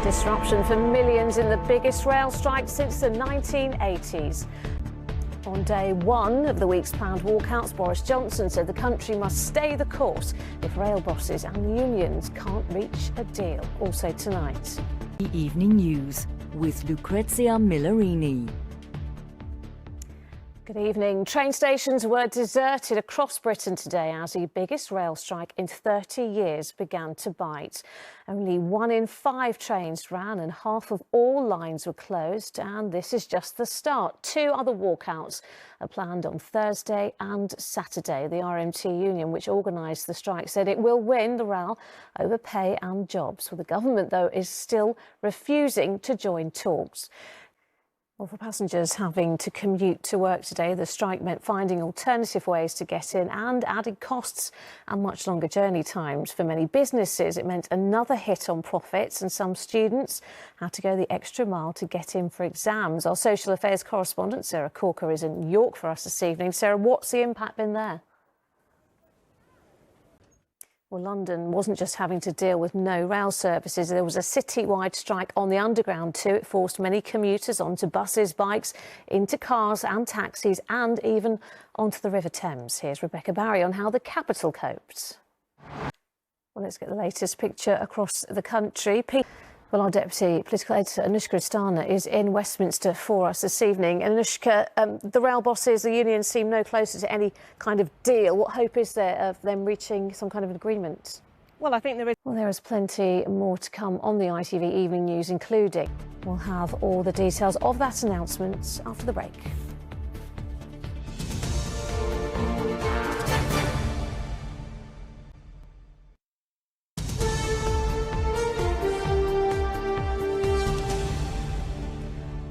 Disruption for millions in the biggest rail strike since the 1980s. On day one of the week's planned walkouts, Boris Johnson said the country must stay the course if rail bosses and the unions can't reach a deal. Also tonight. The Evening News with Lucrezia Millarini. Good evening. Train stations were deserted across Britain today as the biggest rail strike in 30 years began to bite. Only 1 in 5 trains ran and half of all lines were closed, and this is just the start. 2 other walkouts are planned on Thursday and Saturday. The RMT union, which organised the strike, said it will win the row over pay and jobs. Well, the government, though, is still refusing to join talks. Well, for passengers having to commute to work today, the strike meant finding alternative ways to get in and added costs and much longer journey times. For many businesses, it meant another hit on profits, and some students had to go the extra mile to get in for exams. Our social affairs correspondent, Sarah Corker, is in York for us this evening. Sarah, what's the impact been there? Well, London wasn't just having to deal with no rail services. There was a city-wide strike on the Underground too. It forced many commuters onto buses, bikes, into cars and taxis, and even onto the River Thames. Here's Rebecca Barry on how the capital coped. Well, let's get the latest picture across the country. Well, our Deputy Political Editor, Anushka Astana, is in Westminster for us this evening. And Anushka, the rail bosses, the unions seem no closer to any kind of deal. What hope is there of them reaching some kind of agreement? Well, I think there is. Well, there is plenty more to come on the ITV Evening News, including we'll have all the details of that announcement after the break.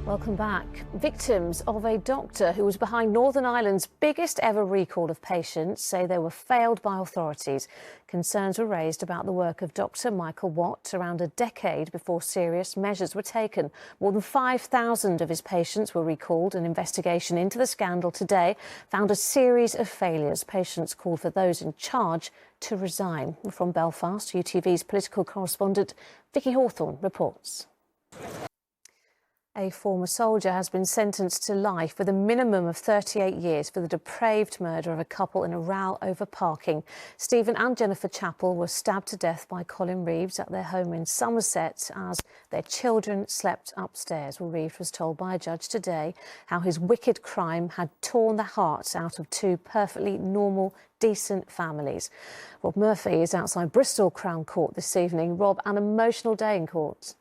Welcome back. Victims of a doctor who was behind Northern Ireland's biggest ever recall of patients say they were failed by authorities. Concerns were raised about the work of Dr. Michael Watt around a decade before serious measures were taken. More than 5,000 of his patients were recalled. An investigation into the scandal today found a series of failures. Patients called for those in charge to resign. From Belfast, UTV's political correspondent Vicky Hawthorne reports. A former soldier has been sentenced to life with a minimum of 38 years for the depraved murder of a couple in a row over parking. Stephen and Jennifer Chappell were stabbed to death by Colin Reeves at their home in Somerset as their children slept upstairs. Well, Reeves was told by a judge today how his wicked crime had torn the hearts out of 2 perfectly normal, decent families. Rob Murphy is outside Bristol Crown Court this evening. Rob, an emotional day in court.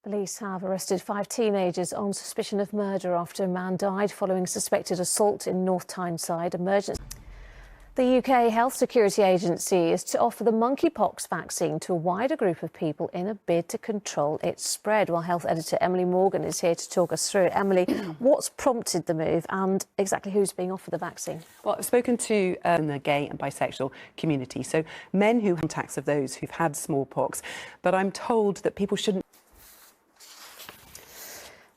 Police have arrested 5 teenagers on suspicion of murder after a man died following suspected assault in North Tyneside. The UK Health Security Agency is to offer the monkeypox vaccine to a wider group of people in a bid to control its spread. While health editor Emily Morgan is here to talk us through it. Emily, what's prompted the move and exactly who's being offered the vaccine? Well, I've spoken to the gay and bisexual community, so men who have contacts of those who've had smallpox, but I'm told that people shouldn't.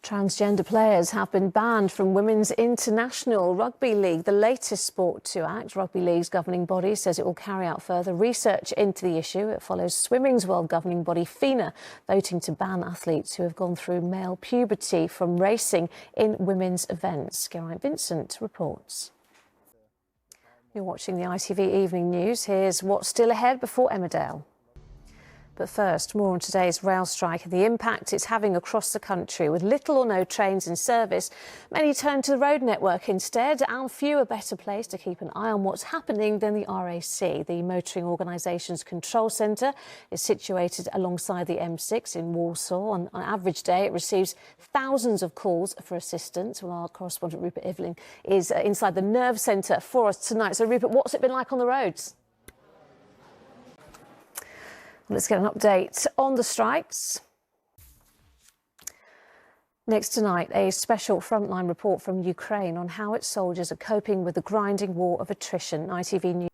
Transgender players have been banned from Women's International Rugby League, the latest sport to act. Rugby League's governing body says it will carry out further research into the issue. It follows swimming's world governing body, FINA, voting to ban athletes who have gone through male puberty from racing in women's events. Geraint Vincent reports. You're watching the ITV Evening News. Here's what's still ahead before Emmerdale. But first, more on today's rail strike and the impact it's having across the country. With little or no trains in service, many turn to the road network instead, and few are better placed to keep an eye on what's happening than the RAC. The Motoring Organisation's control centre is situated alongside the M6 in Walsall. On an average day, it receives thousands of calls for assistance. Well, our correspondent Rupert Evelyn is inside the nerve centre for us tonight. So, Rupert, what's it been like on the roads? Let's get an update on the strikes. Next tonight, a special frontline report from Ukraine on how its soldiers are coping with the grinding war of attrition. ITV News.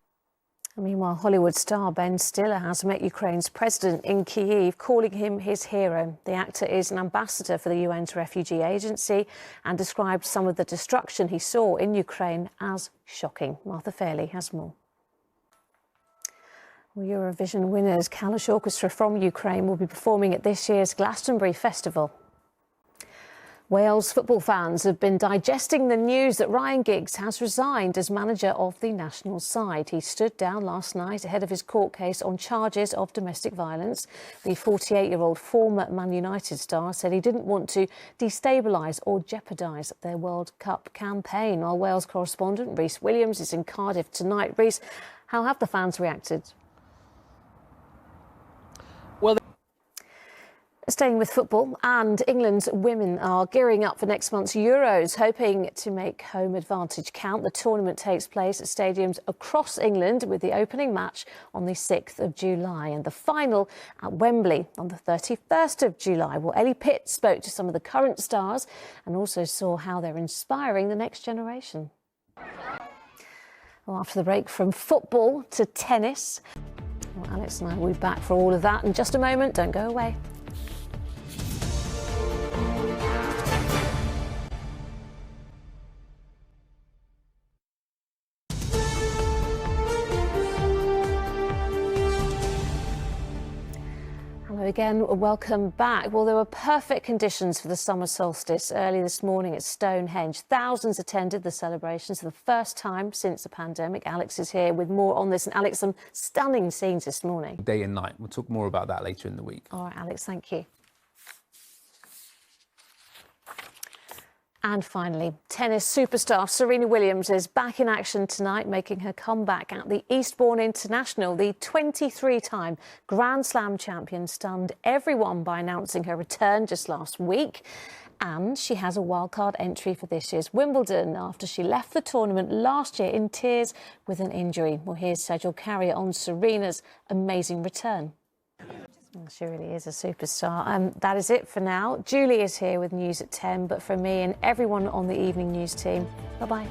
Meanwhile, Hollywood star Ben Stiller has met Ukraine's president in Kyiv, calling him his hero. The actor is an ambassador for the UN's refugee agency and described some of the destruction he saw in Ukraine as shocking. Martha Fairley has more. Well, Eurovision winners Kalisz Orchestra from Ukraine will be performing at this year's Glastonbury Festival. Wales football fans have been digesting the news that Ryan Giggs has resigned as manager of the national side. He stood down last night ahead of his court case on charges of domestic violence. The 48-year-old former Man United star said he didn't want to destabilise or jeopardise their World Cup campaign. Our Wales correspondent Rhys Williams is in Cardiff tonight. Rhys, how have the fans reacted? Well, Staying with football, and England's women are gearing up for next month's Euros, hoping to make home advantage count. The tournament takes place at stadiums across England, with the opening match on the 6th of July and the final at Wembley on the 31st of July. Well, Ellie Pitt spoke to some of the current stars and also saw how they're inspiring the next generation. Well, after the break, from football to tennis. Well, Alex and I will be back for all of that in just a moment. Don't go away. Hello again, welcome back. Well, there were perfect conditions for the summer solstice early this morning at Stonehenge. Thousands attended the celebrations for the first time since the pandemic. Alex is here with more on this. And Alex, some stunning scenes this morning. day and night. We'll talk more about that later in the week. All right, Alex, thank you. And finally, tennis superstar Serena Williams is back in action tonight, making her comeback at the Eastbourne International. The 23-time Grand Slam champion stunned everyone by announcing her return just last week. And she has a wildcard entry for this year's Wimbledon after she left the tournament last year in tears with an injury. Well, here's Sejal Carrier on Serena's amazing return. Well, she really is a superstar. That is it for now. Julie is here with news at 10, but from me and everyone on the evening news team, bye-bye.